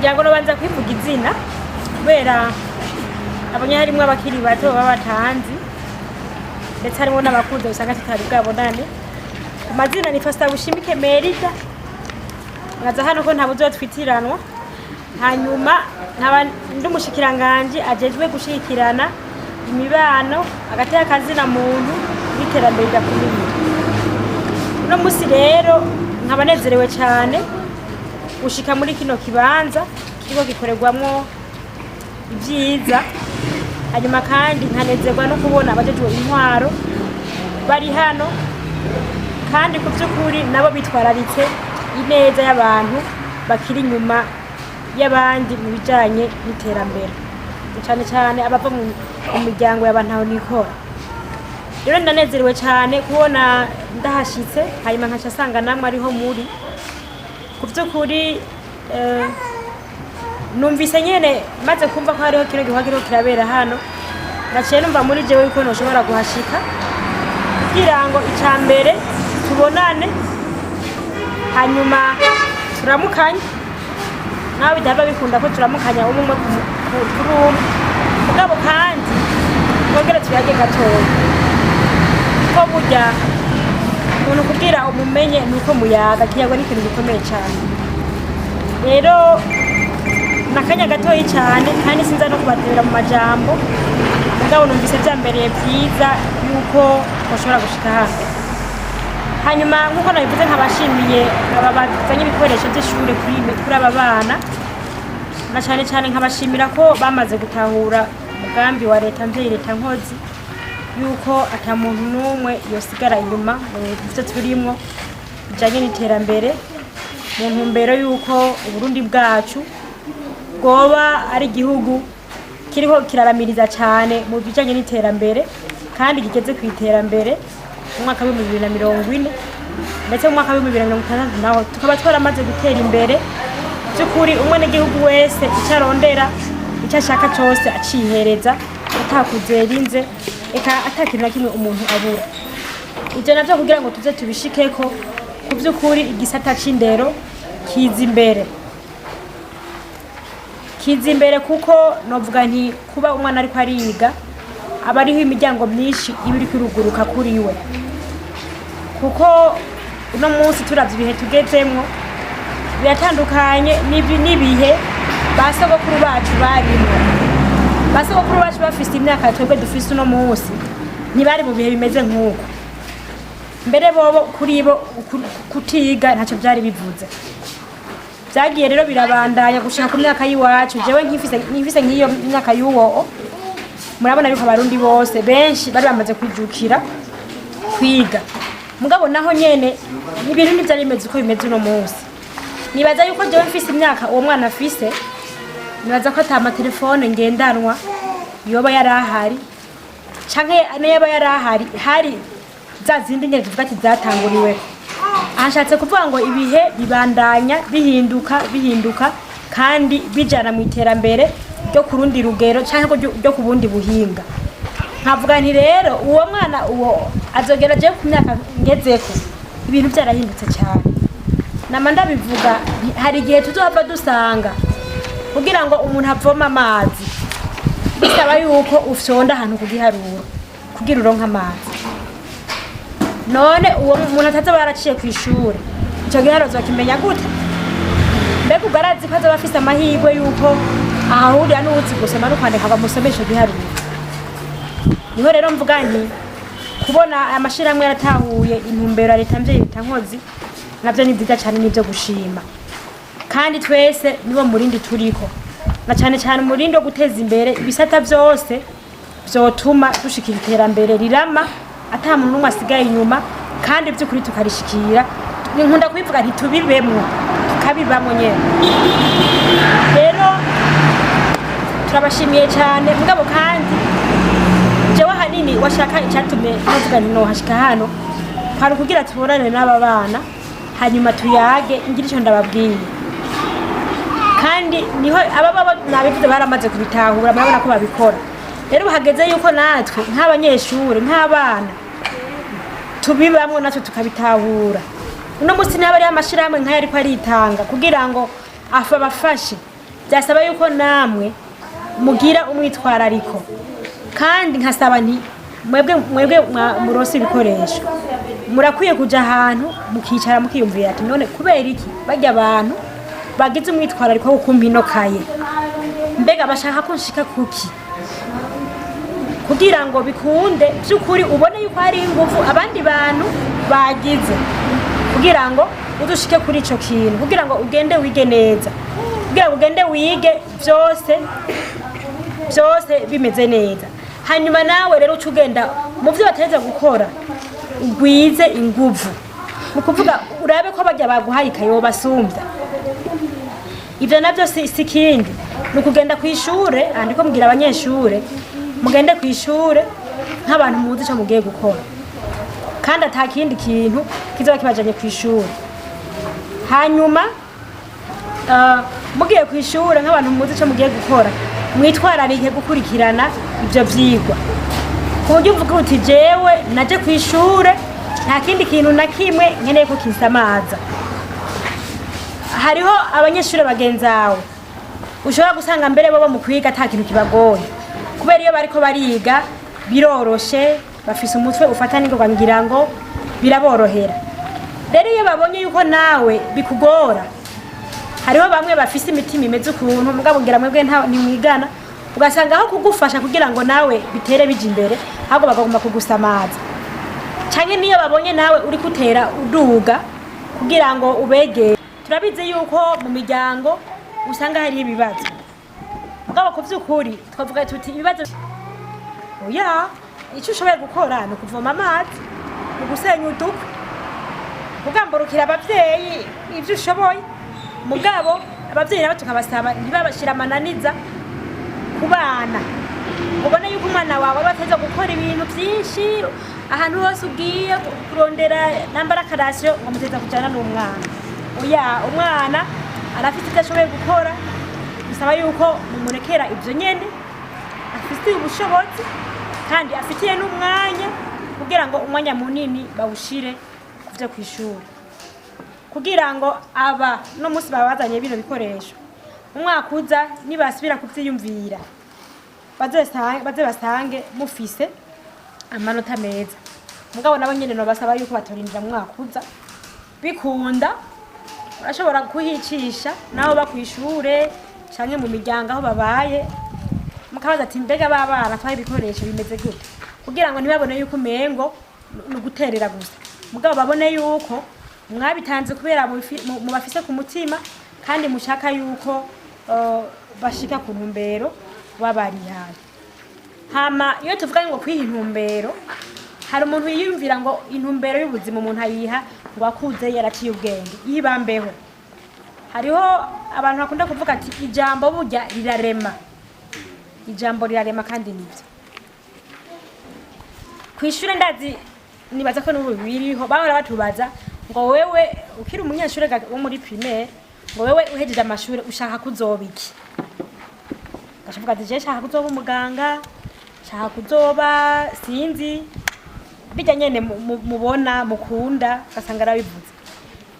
ngira ngo nobanza kwivuga izina kubera abonye harimwo abakiri bato baba batanzi ndetse harimo n'abakuze usanga tutari bwabonane. Amazina ni Pastor Bushimike Merida, ngaza hano ko ntabuzo twitiranwa, hanyuma nkaba ndi umushikiranganje ajejwe gushikirana imibano hagati y'akazina muntu n'iterambere ryakumiriye. Uno musi rero nkaba nezerewe cyane gushika muri kino kibanza kiriko gikorerwamwo ibyiza, hanyuma kandi nkanezerwa no kubona abajejwe intwaro bari hano kandi ku by'ukuri nabo bitwararitse ineza y'abantu bakiri inyuma y'abandi mu bijanye n'iterambere, cyane cyane abava mu miryango y'abantu aho nikora. Rero ndanezerewe cyane kubona ndahashitse, hanyuma nkaca asanga namwe ariho muri. Ku by'ukuri numvise nyene maze kumva ko hariho kino gihugu kirabera hano, naciye numva muri jewe yuko noshobora guhashika kugira ngo icambere tubonane, hanyuma turamukanye nawe bidaba bikunda ko turamukanya umwe kuri umwe, mugabo kandi twongere tuyage gatoya ko burya umuntu kugira umumenye nuko muyaga kiyago n'ikintu gikomeye cyane. Rero nakanya gatoyi cyane kandi sinza no kubatera mu majambo, mugabo numvise byambereye byiza yuko bashobora gushika hano. Hanyuma nkuko nabivuze nkabashimiye aba bazanye ibikoresho by'ishure kuri aba bana, na cyane cyane nkabashimira ko bamaze gutahura umugambi wa leta mvye leta nkozi yuko ata muntu n'umwe yosigara inyuma mu byo turimwo bijanye n'iterambere, mu ntumbero yuko Uburundi bwacu bwoba ari igihugu kiriko kiraramiriza cyane mu bijanye n'iterambere kandi gigeze ku iterambere mu mwaka wa 2040 ndetse mu mwaka wa 2060 naho tukaba twaramaze gutera imbere by'ukuri. Umwe n'igihugu wese icarondera icyo ashaka cyose acihereza atakuzerinze eka atakintu na kimwe umuntu abura. Ivyo navyo kugira ngo tuze tubishikeko ku by'ukuri igisata c'indero kiza imbere kuko novuga nti kuba umwana ariko ariga aba ariho imiryango myinshi ibiri kwiruguruka kuri we, kuko uno munsi turavye ibihe tugezemwo biratandukanye n'ibihe basogokuru bacu barimwo. Basogokuru bacu bafise imyaka twebwe dufise uno munsi ntibari mu bihe bimeze nk'uko, mbere bobo kuri bo kutiga ntacyo byari bivuze. Byagiye rero birabandanya gushaka ku myaka yiwacu, jewe nkifise nk'iyo myaka y'uwo, murabona yuko abarundi bose benshi bari bamaze kwijukira kwiga, mugabo naho nyene ibintu ntivyari bimeze uko bimeze uno munsi. Nibaza yuko jewe mfise imyaka uwo mwana afise, nibaza ko ata amatelefone ngendanwa yoba yarahari canke neba yarahari hari za zindi nyene tuvuga ati zatanguriwe. Ashatse kuvuga ngo ibihe bibandanya bihinduka kandi bijana mu iterambere ryo kurundi rugero canke ryo kubundi buhinga. Nkavuga nti rero uwo mwana uwo azogera je ku myaka ngezeko ibintu byarahindutse cyane. Nama ndabivuga hari igihe tuzohava dusanga kugira ngo umuntu avoma amazi bisaba yuko ufyonda ahantu kugiharura kugira uronka amazi. None uwo umuntu ataza baraciye ku ishure ico giharo zokimenya gute? Mbega ugarazi ko azoba afise amahirwe yuko ahahurira n'uzi gusoma no kwandika bamusomesha giharura. Niho rero mvuga nti kubona amashiramwe yaratahuye intumbero ya leta mvye leta nkozi navyo ni vyiza cyane n'ivyo gushima, kandi twese nibo murindi turiko, na cyane cyane umurindi wo guteza imbere ibisata byose byotuma dushikira iterambere rirama ata muntu n'umwe asigaye inyuma, kandi by'ukuri tukarishikira. Nkunda kubivuga nti tubibemwo tukabibamwo nyene. Rero turabashimiye cyane, mugabo kandi jewe hanini washaka icyatumye navuga nti no hashika hano hari kugira tubonane n'aba bana hanyuma tuyage ngira icyo ndababwiye, kandi niho ababa nabivuze baramaze kubitahura, murabona ko babikora. Rero hageze yuko natwe nk'abanyeshure nk'abana tubibamwo natwe tukabitahura. Uno musi n'abari amashiramwe nk'aya ariko aritanga kugira ngo afa bafashe byasaba yuko namwe mugira umwitwarariko kandi nkasaba nti mwebwe muronse ibikoresho murakwiye kuja ahantu mukicara mukiyumvira ati none kubera iki bajya abantu bagize umwitwarariko wo kumpa ino kaye mbega bashaka ko nshika kuki kugira ngo bikunde by'ukuri ubone yuko hari ingufu abandi bantu bagize kugira ngo udushike kuri ico kintu kugira ngo ugende wige neza kugira ngo ugende wige byose bimeze neza hanyuma nawe rero uca ugenda mu byo bategeza gukora ugwize inguvu ni ukuvuga urabe ko bajya baguhaye ikayo basumbya ibyo nabyo si ikindi ni ukugenda ku ishure andiko mbwira abanyeshure mugende ku ishure nk'abantu muzi icyo mugiye gukora kandi ata kindi kintu kizoba kibajanye ku ishure hanyuma mugiye ku ishure nk'abantu muzi icyo mugiye gukora mwitwararike gukurikirana ibyo vyigwa ku buryo uvuga uti jewe naje ku ishure nta kindi kintu na kimwe nkeneye ko kinsamaza hariho abanyeshure bagenzawe ushobora gusanga mbere bo mu kwiga ata kintu kibagoye kubera iyo bariko bariga biroroshe bafise umutwe ufata n'ingoga ngira ngo biraborohera rero iyo babonye yuko nawe bikugora hariho bamwe bafise imitima imeze ukuntu mugabo ngira mwebwe ntimwigana ugasanga aho kugufasha kugira ngo nawe bitere bije imbere ahubwo bagomba kugusamaza canke niyo babonye nawe uri kutera uduga kugira ngo ubegere turabizi yuko mu miryango usanga hari ibibazo mugabo ku vy'ukuri twavuga tuti ibibazo oya icyo ushoboye gukora ni ukuvoma amazi ni gusenya udukwi kugamburukira abavyeyi ivyo ushoboye mugabo abavyeyi nabo tukabasaba ntibabashira amananiza ku bana ubone yuko umwana wawe bateza gukora ibintu byinshi ahantu hose ugiye kurondera nambara karasiyo ngo muteza kujana n'umwana oya umwana arafite icyo ashoboye gukora bisaba yuko mumurekera ibyo nyene afite ubushobozi kandi afitiye n'umwanya kugira ngo umwanya munini bawushire kuvyo kw'ishuri kugira ngo aba no musi babazanye bino bikoresho umwaka uza nibasubira kuvyiyumvira baze basange mufise amanota meza mugabo nabo nyene no basaba yuko batorindira mwaka uza bikunda urashobora kuhicisha naho bakwishure canke mu miryango aho babaye mukabaza ati mbega babana twaye ibikoresho bimeze gute kugira ngo ntibabone yuko umengo ni uguterera gusa mugabo babone yuko mwabitanze kubera mu bafise ku mutima kandi mushaka yuko bashika ku ntumbero babarihaye hama iyo tuvuga ngo kwiha intumbero hari umuntu yiyumvira ngo intumbero y'ubuzima umuntu ayiha ngo akuze yaraciye ubwenge yibambeho hariho abantu bakunda kuvuga ati ijambo burya rirarema kandi nibyo kwishure ndazi nibaza ko n'ubu biriho bahora batubaza ngo wewe ukiri umunyeshure wo muri primaire ngo wewe uhejeje amashuri ushaka kuzoba iki gashavuga ati je shaka kuzoba umuganga shaka kuzoba sinzi bijya nyene mubona mukunda gasanga arabivuze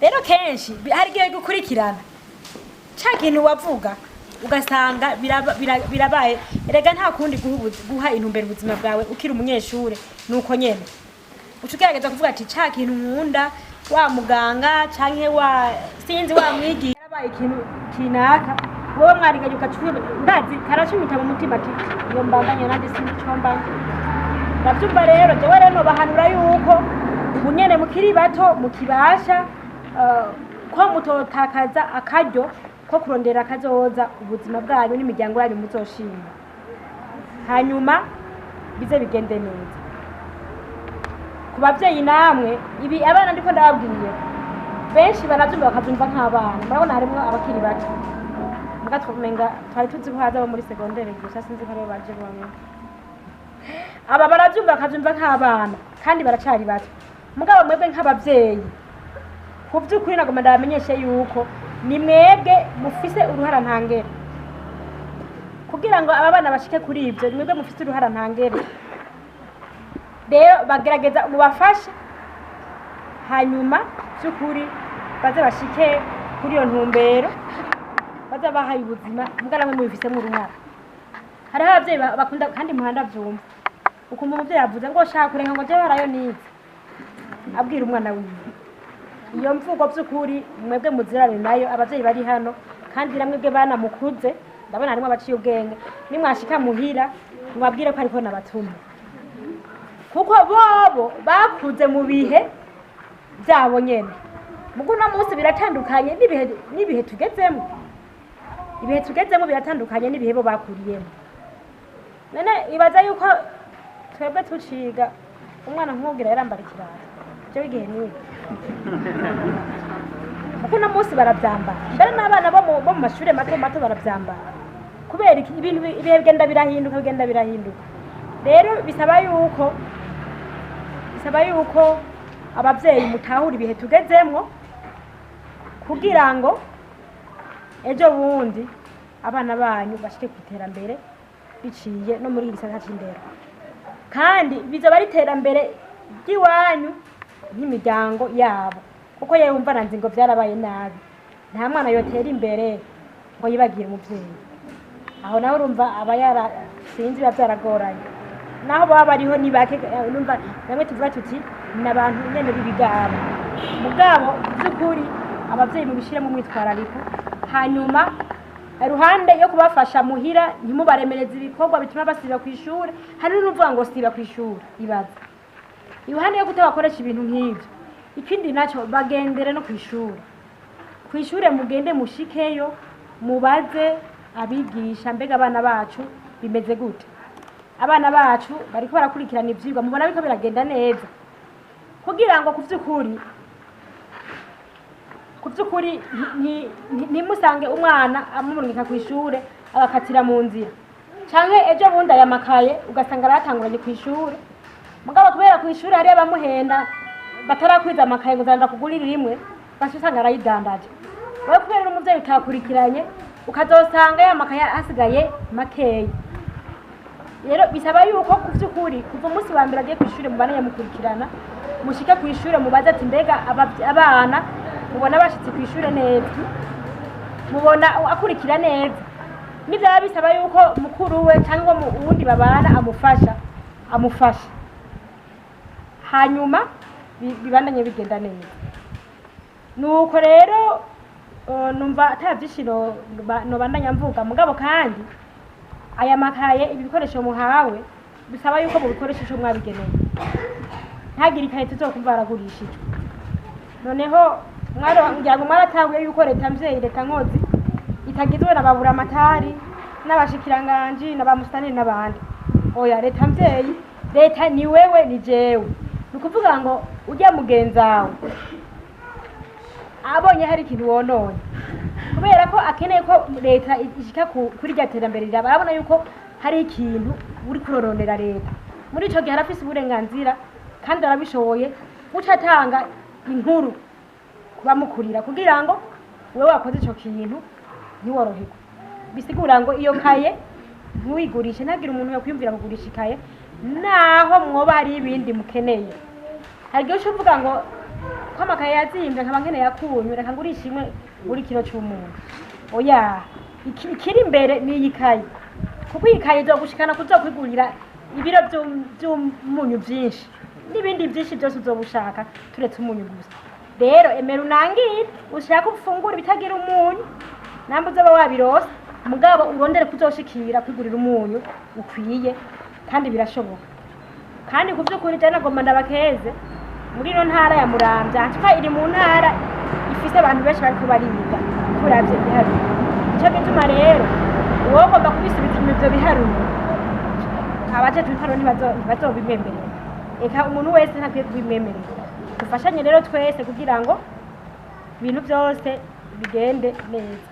rero kenshi hari gihe gukurikirana ca kintu wavuga ugasanga birabaye erega nta kundi guha intumbero ubuzima bwawe ukiri umunyeshure nuko nyene ucugerageza kuvuga ati ca kintu nkunda wa muganga canke wa sinzi wa mwigisha yarabaye ikintu kinaka wowe mwariganye ukacuye ndazi karashimita mu mutima ati iyo mbanganye nanje sinzi ico mbanga navyumva rero jewe rero bahanura yuko ubunyene mukiri bato mukibasha ko mutotakaza akaryo ko kurondera akazoza ubuzima bwanyu n'imiryango yanyu muzoshima hanyuma bize bigende neza ku bavyeyi namwe ibi abana ndiko ndababwiye benshi banavyumva bakavyumva nk'abana murabona harimwo abakiri bato muga twomenga twari tuzi ko haza bo muri segondere gusa sinzi ko aribo baje bamwe aba baravyumva bakavyumva nk'abana kandi baracari bato mugabo mwebwe nk'abavyeyi ku vy'ukuri nagomba ndabamenyeshe yuko ni mwebwe mufise uruhara ntangere kugira ngo aba bana bashike kuri ivyo ni mwebwe mufise uruhara ntangere rero bagerageza mubafashe hanyuma by'ukuri baze bashike kuri iyo ntumbero baza bahaye ubuzima mbwa namwe mubifisemo uruhara. Hariho abavyeyi bakunda kandi muhanda vyumva ukumva umuvyeyi yavuze ngo shaka kurenga ngo je barayo nize abwira umwana wiwe. Iyo mvugo by'ukuri mwebwe muzirane nayo abavyeyi bari hano kandi namwebwe bana mukuze ndabona harimo abaciye ubwenge nimwashika muhira mubabwire ko ariko nabatumye kuko bobo bakuze mu bihe byabo nyene. Mugo no munsi biratandukanye n'ibihe tugezemo. Ibihe tugezemo biratandukanye n'ibihe bo bakuriyemo. Nene ibaza yuko twebwe tuciga umwana nkubwira yarambara ikirato cyo igihe niye kuko no munsi barabyambara mbere n'abana bo mu mashure mato barabyambara kubera ibintu ibihe bigenda birahinduka. Rero bisaba yuko abavyeyi mutahura ibihe tugezemwo kugira ngo ejo bundi abana banyu bashike kwiterambere biciye no muri gisata c'indero kandi bizaba ari iterambere ry'iwanyu n'imiryango yabo kuko yewe umva nanzi ngo byarabaye nabi nta mwana yotera imbere ngo yibagire umuvyeyi. Aho naho urumva aba sinzi byaragoranye naho baba bariho nibake numva bamwe tuvuga tuti n'abantu nyene bibigabo mugabo by'ukuri abavyeyi mubishiremo mwitwarariko hanyuma ruhande yo kubafasha muhira ntimubaremereze ibikorwa bituma basiba kw'ishure hari n'uvuga ngo siba kw'ishure ibaza iruhande yo kutabakoresha ibintu nk'ivyo ikindi naco bagendere no kw'ishure mugende mushikeyo mubaze abigisha mbega abana bacu bimeze gute abana bacu bariko barakurikirana ivyigwa mubona biko biragenda neza kugira ngo kuvyukuri ntimusange umwana amumurungika kw'ishure agakatira mu nzira canke ejo bundi ayamakaye ugasanga aratanguranye kw'ishure mugabo kubera kw'ishure hariyo abamuhenda batarakwiza amakaye ngo zanda kugurira rimwe basi usanga arayidandaje wewe kubera umuvyeyi utakurikiranye ukazosanga yamakaye hasigaye makeyi. Rero bisaba yuko kuvyukuri kuva umunsi wa mbere agiye kw'ishure mubana yamukurikirana mushike kw'ishure mubaza ati mbega abana mubona bashitse kw'ishure neza mubona akurikira neza nivyaba bisaba yuko mukuru we cyangwa uwundi babana amufasha hanyuma bibandanye bigenda neza. Nuko rero numva atavyishiro nobandanya mvuga mugabo kandi aya makaye ibikoresho muhawe bisaba yuko mu bikoresho mwabigeneye ntagire ikaye tuzokumva baragurishije. Noneho ngira ngo mwaratanguye yuko leta mvyeyi leta nkozi itagizwe n'ababura amatari n'abashikiranganje n'abamustanire n'abandi. Oya leta mvyeyi leta ni wewe ni jewe nukuvuga ngo ujya mugenzawe abonye hari ikintu wonone kubera ko akeneye ko leta ishika kuri rya terambere barabona yuko hari ikintu uri kuroronera leta muri ico gihe arafise uburenganzira kandi arabishoboye gucatanga inkuru kubamukurira kugira ngo wewe wakoze ico kintu ntiworoherwe. Bisigura ngo iyo kaye ntuyigurishe ntagire umuntu yakwiyumvira kugurisha ikaye naho mwoba hari ibindi mukeneye. Hari igihe uvuga ngo ko amakaye yazimvye nkaba nkeneye akunyu reka ngurisha imwe buri kilo c'umuntu. Oya ikiri imbere ni iyikaye kuko iyikaye izogushikana kuzokwigurira ibiro vy'umunyu vyinshi n'ibindi vyinshi byose uzobushaka turetse umunyu gusa. Rero emera unangire ushaka ufungura bitagira umunyu nambe uzoba wabirose mugabo urondere kuzoshikira kwigurira umunyu ukwiye kandi birashoboka. Kandi kuvyukuri cyane ngomba ndabakeze muri no ntara ya Muramvya twa iri mu ntara ifise abantu benshi bariko bariga turavye biharu ico gituma rero uwo ngomba kubisubiza ivyo biharuro abaje twitaro ntibazobimwemerera eka umuntu wese ntakwiye kubimwemerera. Dufashanye rero twese kugira ngo ibintu byose bigende neza.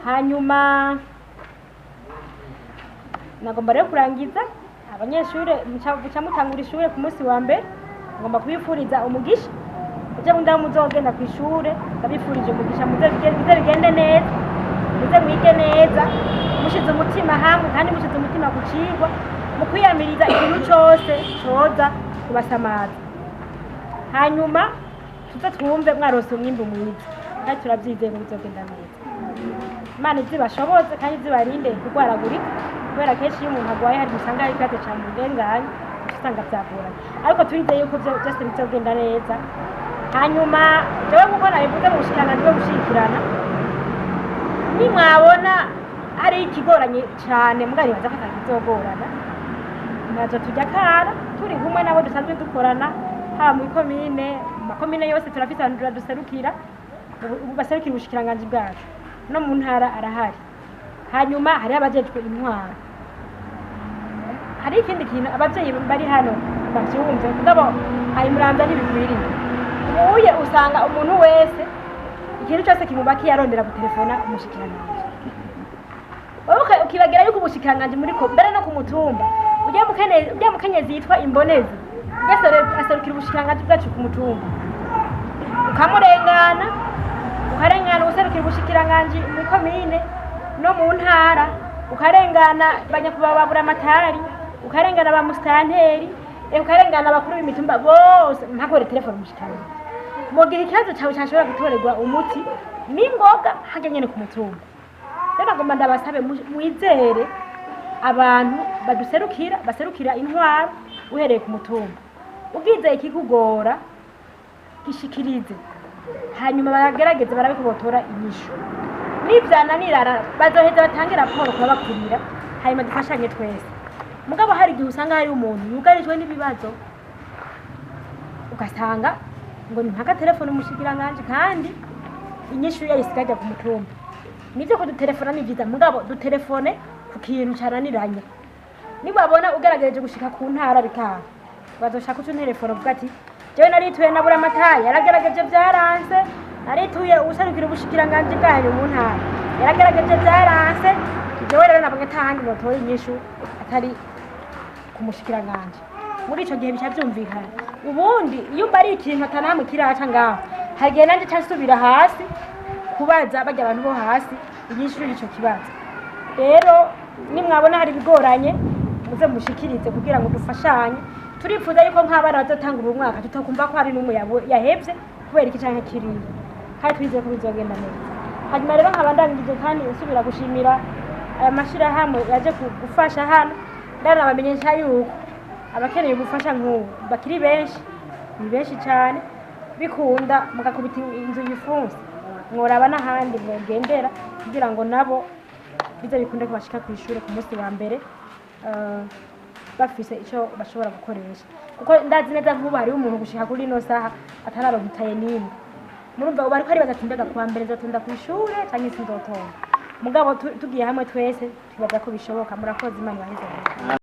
Hanyuma nagomba rero kurangiza abanyeshure muca mutangura ishure ku munsi wa mbere ngomba kubifuriza umugisha uje bunda muzogenda ku ishure ndabifurije umugisha muze bigende neza muze mwige neza mushize umutima hamwe kandi mushize umutima ku cigwa mu kwiyamiriza ikintu cyose coza kubasamaza hanyuma tuze twumve mwarose umwimbu mwiza kandi turabyizeye ko bizogenda neza. Imana izibashoboze kandi zibarinde kurwaragurika kubera kenshi iyo umuntu agwaye hari usanga hari ikibazo ca mugenganye usanga vyagoranye ariko turizeye yuko byose bizogenda neza. Hanyuma jewe nkuko nabivuze mu bushikiranganji bwo gushigikirana nimwabona hari ikigoranye cane mugari baza ko kizogorana nazo tujya kara turi kumwe nabo dusanzwe dukorana ha mu komine makomine yose turafite abantu duserukira baserukira ubushikiranganji bwacu no mu ntara arahari. Hanyuma hari abajejwe intwara hari ikindi kintu abavyeyi bari hano bavyumve mugabo ari muramvya ntibikwiriye. Ubuye usanga umuntu wese ikintu cyose kimubakiye arondera gutelefona umushikiranganji ukibagira yuko ubushikiranganji muri ko mbere no ku mutumba ujya mukenyezi yitwa Imbonezi aserukira ubushikiranganji bwacu ku mutumba ukamurengana ukarengana userukira ubushikiranganji mu komine no mu ntara ukarengana banyakubabura amatari ukarengana ba mustanteri ukarengana abakuru b'imitumba bose mpakore telefone umushikiranganji mu gihe ikibazo cyawe cyashobora gutorerwa umuti n'ingoga hajya nyene ku mutumba. Rero ngomba ndabasabe mwizere abantu baserukira intwaro uhereye ku mutumba ubwizeye ikikugora gishikirize hanyuma baragerageza barabikubotora inyishu nivyananira bazoheza batange raporo kubakurira hanyuma dufashanye twese. Mugabo hari igihe usanga hari umuntu yugarijwe n'ibibazo ugasanga ngo ni mpaka telefone umushikiranganji kandi inyishu yayisigaje ku mutumba. Nivyo ko dutelefona ni vyiza mugabo dutelefone ku kintu caraniranye nibabona ugaragaje gushika ku ntara bikaba bazoshaka ucu telefone uvuga ati jewe narituye nabura amatari yaragaragaje vyaranse narituye userukira ubushikiranganji bwanyu mu ntara yaragaragaje vyaranse jewe rero nabonye atahandi notoye inyishu atari ku mushikiranganji. Muri ico gihe bica vyumvikana ubundi iyo bari ikintu atanamwe kiraca ngaho hagiye nanje cyasubira hasi kubaza bajya abantu bo hasi inyishu ico kibazo. Rero nimwabona hari bigoranye muze mushikirize kugira ngo dufashanye. Turifuza yuko nk'abana bazotanga umwaka tutakumva ko hari n'umwe yahevye kubera iki canke kiriye kandi twizeye ko bizogenda neza. Hanyuma rero nkabandangije kandi nsubira gushimira aya mashirahamwe yaje gufasha hano ndana bamenyesha yuko abakeneye gufasha nk'ubu bakiri benshi ni benshi cyane bikunda mugakubita inzu yifunze mworaba n'ahandi mwogendera kugira ngo nabo bize bikunde kubashika ku ishure ku munsi wa mbere bafise ico bashobora gukoresha kuko ndazi neza nk'ubu hari umuntu gushika kuri ino saha atararonkutaye n'imwe. Murumva ubu ariko ari bagatindaga kuwa mbere nzotonda ku ishure canke sinzotonda mugabo tugiye hamwe twese twibaza ko bishoboka. Murakoze Imana ibahe